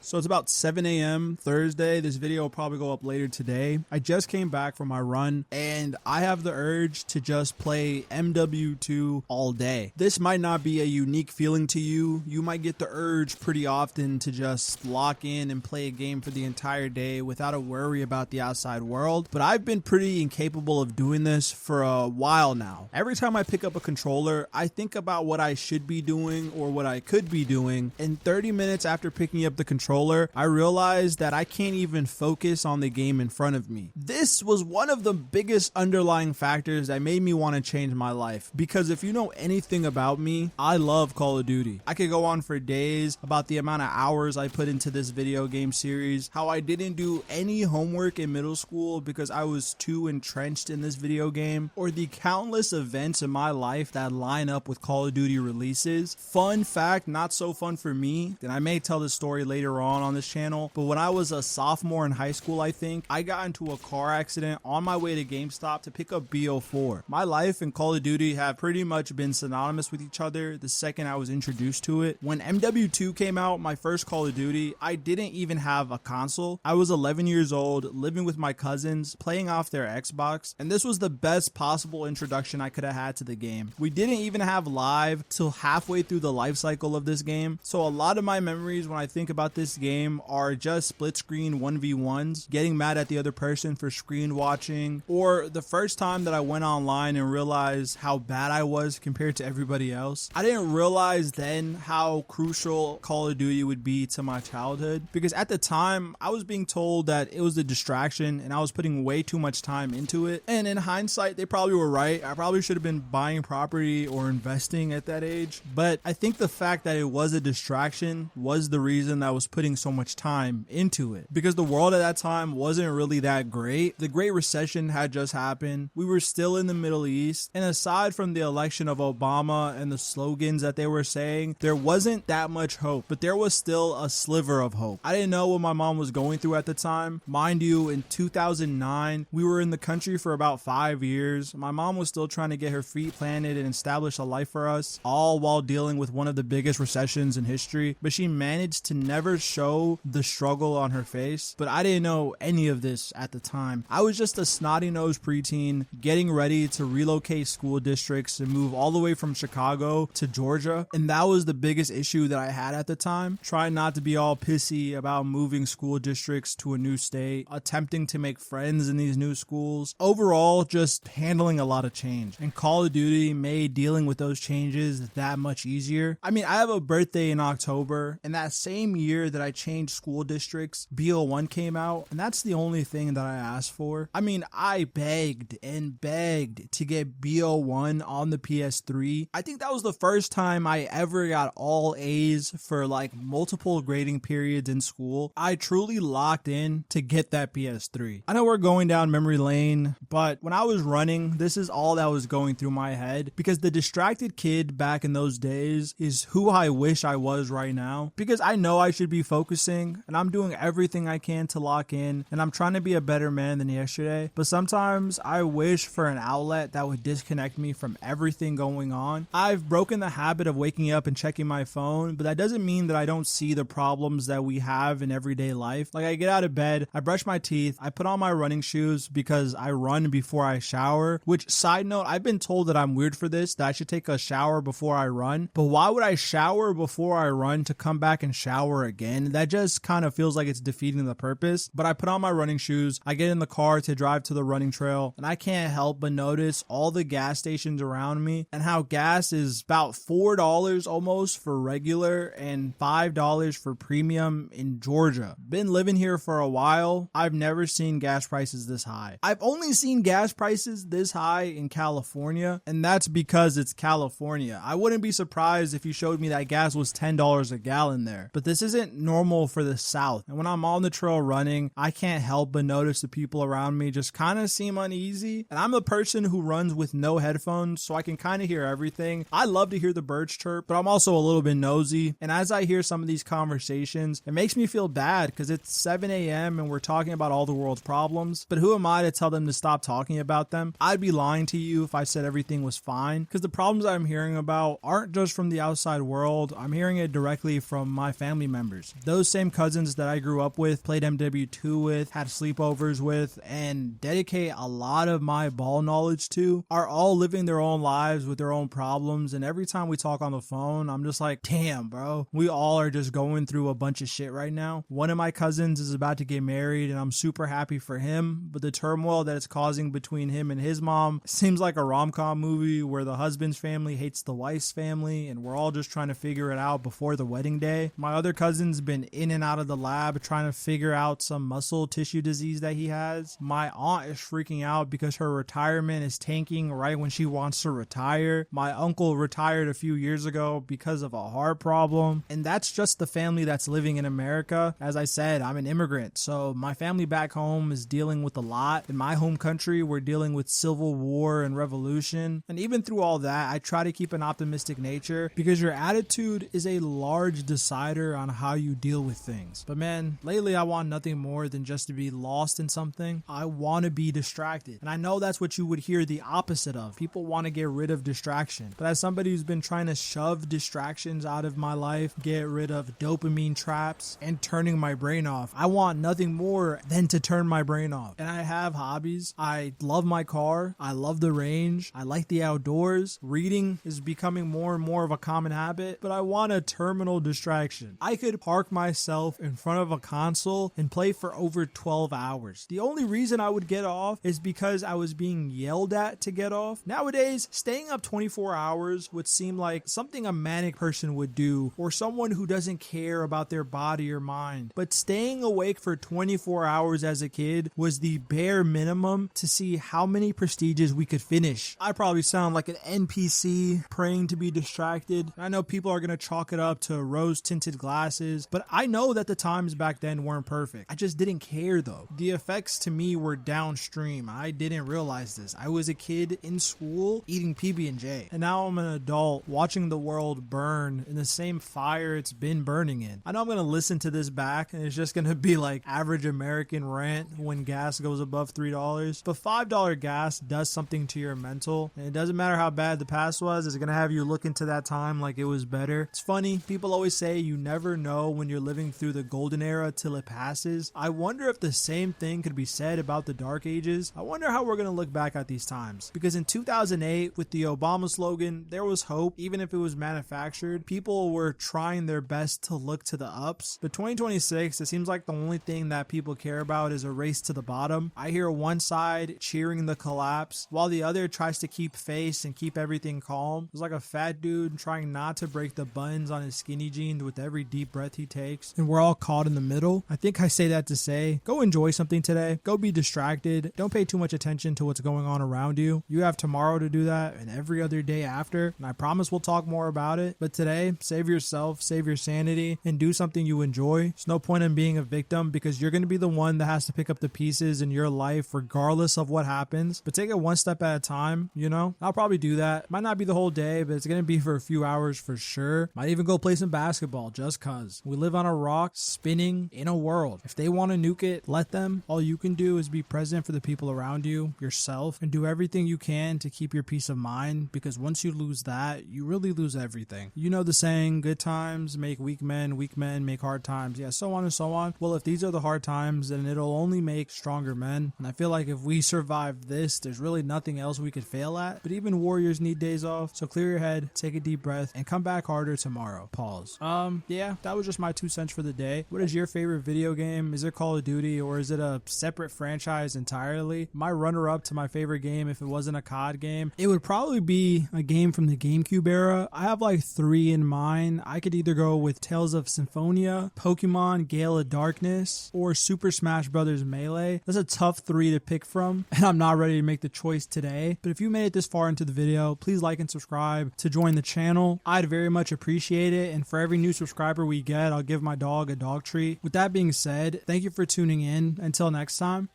So it's about 7 a.m. Thursday. This video will probably go up later today. I just came back from my run and I have the urge to just play MW2 all day. This might not be a unique feeling to you. You might get the urge pretty often to just lock in and play a game for the entire day without a worry about the outside world. But I've been pretty incapable of doing this for a while now. Every time I pick up a controller, I think about what I should be doing or what I could be doing. And 30 minutes after picking up the controller, I realized that I can't even focus on the game in front of me. This was one of the biggest underlying factors that made me want to change my life. Because if you know anything about me, I love Call of Duty. I could go on for days about the amount of hours I put into this video game series, how I didn't do any homework in middle school because I was too entrenched in this video game, or the countless events in my life that line up with Call of Duty releases. Fun fact, not so fun for me, and I may tell this story later on this channel, but when I was a sophomore in high school, I think, I got into a car accident on my way to GameStop to pick up BO4. My life and Call of Duty have pretty much been synonymous with each other the second I was introduced to it. When MW2 came out, my first Call of Duty, I didn't even have a console. I was 11 years old, living with my cousins, playing off their Xbox, and this was the best possible introduction I could have had to the game. We didn't even have live till halfway through the life cycle of this game, so a lot of my memories when I think about this game are just split screen 1v1s, getting mad at the other person for screen watching, or the first time that I went online and realized how bad I was compared to everybody else. I didn't realize then how crucial Call of Duty would be to my childhood, because at the time I was being told that it was a distraction and I was putting way too much time into it, and in hindsight they probably were right. I probably should have been buying property or investing at that age, but I think the fact that it was a distraction was the reason that I was putting so much time into it, because the world at that time wasn't really that great. The Great Recession had just happened. We were still in the Middle East, and aside from the election of Obama and the slogans that they were saying, there wasn't that much hope, but there was still a sliver of hope. I didn't know what my mom was going through at the time. Mind you, in 2009, we were in the country for about 5 years. My mom was still trying to get her feet planted and establish a life for us, all while dealing with one of the biggest recessions in history, but she managed to never show the struggle on her face. But I didn't know any of this at the time. I was just a snotty-nosed preteen getting ready to relocate school districts and move all the way from Chicago to Georgia, and that was the biggest issue that I had at the time. Trying not to be all pissy about moving school districts to a new state, attempting to make friends in these new schools, overall just handling a lot of change, and Call of Duty made dealing with those changes that much easier. I mean, I have a birthday in October, and that same year that I changed school districts, BO1 came out, and that's the only thing that I asked for. I mean, I begged and begged to get BO1 on the PS3. I think that was the first time I ever got all A's for like multiple grading periods in school. I truly locked in to get that PS3. I know we're going down memory lane, but when I was running, this is all that was going through my head, because the distracted kid back in those days is who I wish I was right now, because I know I should be focusing and I'm doing everything I can to lock in, and I'm trying to be a better man than yesterday, but sometimes I wish for an outlet that would disconnect me from everything going on. I've broken the habit of waking up and checking my phone, but that doesn't mean that I don't see the problems that we have in everyday life. Like, I get out of bed, I brush my teeth, I put on my running shoes because I run before I shower, which, side note, I've been told that I'm weird for this, that I should take a shower before I run, but why would I shower before I run to come back and shower again? That just kind of feels like it's defeating the purpose. But I put on my running shoes, I get in the car to drive to the running trail, and I can't help but notice all the gas stations around me and how gas is about $4 almost for regular and $5 for premium in Georgia. Been living here for a while. I've never seen gas prices this high. I've only seen gas prices this high in California, and that's because it's California. I wouldn't be surprised if you showed me that gas was $10 a gallon there, but this isn't normal for the South. And when I'm on the trail running, I can't help but notice the people around me just kind of seem uneasy. And I'm a person who runs with no headphones, so I can kind of hear everything. I love to hear the birds chirp, but I'm also a little bit nosy. And as I hear some of these conversations, it makes me feel bad because it's 7 a.m. and we're talking about all the world's problems. But who am I to tell them to stop talking about them? I'd be lying to you if I said everything was fine, because the problems I'm hearing about aren't just from the outside world. I'm hearing it directly from my family members. those same cousins that I grew up with, played MW2 with, had sleepovers with, and dedicate a lot of my ball knowledge to, are all living their own lives with their own problems. And every time we talk on the phone, I'm just like, damn, bro, we all are just going through a bunch of shit right now. One of my cousins is about to get married, and I'm super happy for him, but the turmoil that it's causing between him and his mom seems like a rom-com movie where the husband's family hates the wife's family, and we're all just trying to figure it out before the wedding day. My other cousin's been in and out of the lab trying to figure out some muscle tissue disease that he has. My aunt is freaking out because her retirement is tanking right when she wants to retire. My uncle retired a few years ago because of a heart problem, and that's just the family that's living in America. As I said, I'm an immigrant, so my family back home is dealing with a lot. In my home country, we're dealing with civil war and revolution, and even through all that, I try to keep an optimistic nature because your attitude is a large decider on how you deal with things. But man, lately I want nothing more than just to be lost in something. I want to be distracted, and I know that's what you would hear the opposite of. People want to get rid of distraction, but as somebody who's been trying to shove distractions out of my life, get rid of dopamine traps, and turning my brain off, I want nothing more than to turn my brain off. And I have hobbies. I love my car. I love the range. I like the outdoors. Reading is becoming more and more of a common habit, but I want a terminal distraction. I could park myself in front of a console and play for over 12 hours. The only reason I would get off is because I was being yelled at to get off. Nowadays, staying up 24 hours would seem like something a manic person would do, or someone who doesn't care about their body or mind. But staying awake for 24 hours as a kid was the bare minimum to see how many prestiges we could finish. I probably sound like an NPC praying to be distracted. I know people are going to chalk it up to rose-tinted glasses, but I know that the times back then weren't perfect. I just didn't care though. The effects to me were downstream. I didn't realize this. I was a kid in school eating PB&J, and now I'm an adult watching the world burn in the same fire it's been burning in. I know I'm going to listen to this back and it's just going to be like average American rant when gas goes above $3, but $5 gas does something to your mental, and it doesn't matter how bad the past was, it's going to have you look into that time like it was better. It's funny, people always say you never know when you're living through the golden era till it passes. I wonder if the same thing could be said about the dark ages. I wonder how we're going to look back at these times, because in 2008 with the Obama slogan, there was hope. Even if it was manufactured, people were trying their best to look to the ups. But 2026, it seems like the only thing that people care about is a race to the bottom. I hear one side cheering the collapse while the other tries to keep face and keep everything calm. It's like a fat dude trying not to break the buttons on his skinny jeans with every deep breath he takes, and we're all caught in the middle. I think I say that to say, go enjoy something today. Go be distracted. Don't pay too much attention to what's going on around you. You have tomorrow to do that and every other day after, and I promise we'll talk more about it. But today, save yourself, save your sanity, and do something you enjoy. There's no point in being a victim, because you're going to be the one that has to pick up the pieces in your life regardless of what happens. But take it one step at a time, you know? I'll probably do that. Might not be the whole day, but it's going to be for a few hours for sure. Might even go play some basketball just cause. We live on a rock spinning in a world. If they want to nuke it, let them. All you can do is be present for the people around you, yourself, and do everything you can to keep your peace of mind, because once you lose that, you really lose everything. You know the saying, good times make weak men make hard times. Yeah, so on and so on. Well, if these are the hard times, then it'll only make stronger men. And I feel like if we survive this, there's really nothing else we could fail at. But even warriors need days off. So clear your head, take a deep breath, and come back harder tomorrow. Pause. Yeah, that was just my 2 cents for the day. What is your favorite video game? Is it Call of Duty, or is it a separate franchise entirely? My runner-up to my favorite game, if it wasn't a COD game, it would probably be a game from the GameCube era. I have like 3 in mind. I could either go with Tales of Symphonia, Pokemon Gale of Darkness, or Super Smash Bros. Melee. That's a tough 3 to pick from, and I'm not ready to make the choice today. But if you made it this far into the video, please like and subscribe to join the channel. I'd very much appreciate it, and for every new subscriber we get, I'll give my dog a dog treat. With that being said, thank you for tuning in. Until next time.